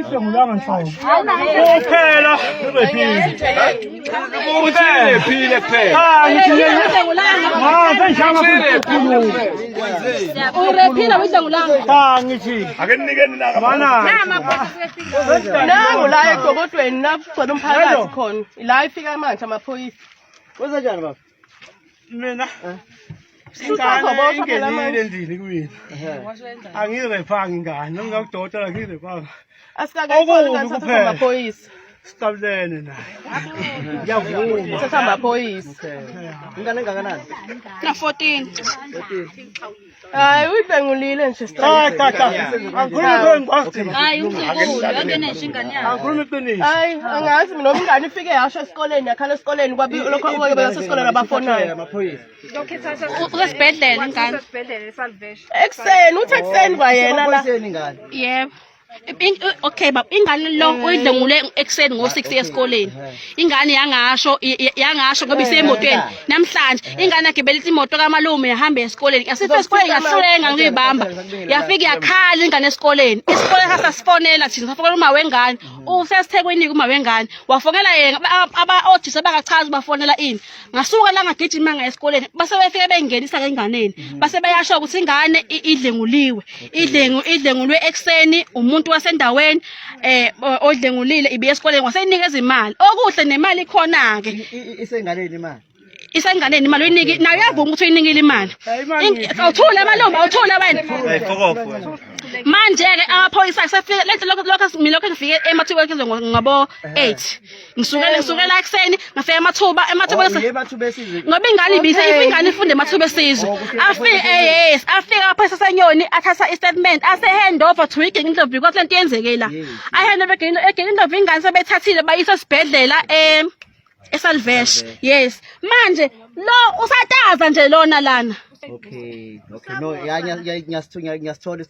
idlwengulanga nhlobo. Uphela Phile kuphela. Urephila idlwengulanga. Ngithi Akenikeni la mana Nangu la eDokodweni nakugcwele umphakathi khona. La ifika manje amaphoyisa. kwenza njani baba? Mina Ingane ingenile endlini kuwini. Angirephanga ingane, noma ngakudokotela ngirephanga. Asikakayikhona ngathi amaphoyisa. Siqabulene naye. Ngiyavuma. Setha amaphoyisa. Ingane engakanani? Na 14. Hayi uyidlwengulile nje straight. Angikhulumi ngikwazi. Hayi umkhulu yakenesha ingane yakhe. Angikhulumi iqiniso. Hayi angazi mina umngane ifike yasho esikoleni yakhala esikoleni kwabi lokho okwake besesikoleni abafonayo. Amaphoyisa. Usibhedlela ingane. Ekseni uthe ekseni kwayena la. Yebo. Okay baba ingane lo uyidlwengule ekseni ngo6 esikoleni. Ingane yangasho ngoba isemotweni namhlanje ingane yagibela imoto kaMalume yahamba esikoleni. Asife esikoleni yahlulenga ngiyibamba. Yafika yakhala ingane esikoleni. Isikoleni sasasifonela thina safona uma wengane. Usesithekweni kuma wengane. Wafonela yena aba-odisa bakachaza bafonela ini. Ngasuka la ngagijima esikoleni base befike bengenisa ke inganeni. Base bayasho ukuthi ingane idlenguliwe. Idlengulwe ekseni umuntu wasendaweni odlengulile ibe esikoleni wasenikeza imali okuhle nemali ikhona ke Isenganeni imali. Isenganeni imali uyiniki nayo uyavuma ukuthi uyinikile imali awuthula amalomba awuthula wena manje ke amaphoyisa asefika lethe lokho mina lokho ngifike emathuba kezwe ngabo 8 ngisukela ekseni ngafika emathuba ngoba ingane ibise ingane ifunde emathuba esizwe afika amaphoyisa senyoni athatha istatement ase hand over to Gingindlovu because lento yenzeke la ahand over Gingindlovu ingane sebethathile bayisa esibhedlela eSalvesh yes manje lo usataza nje lona lana Okay no ngiyasithola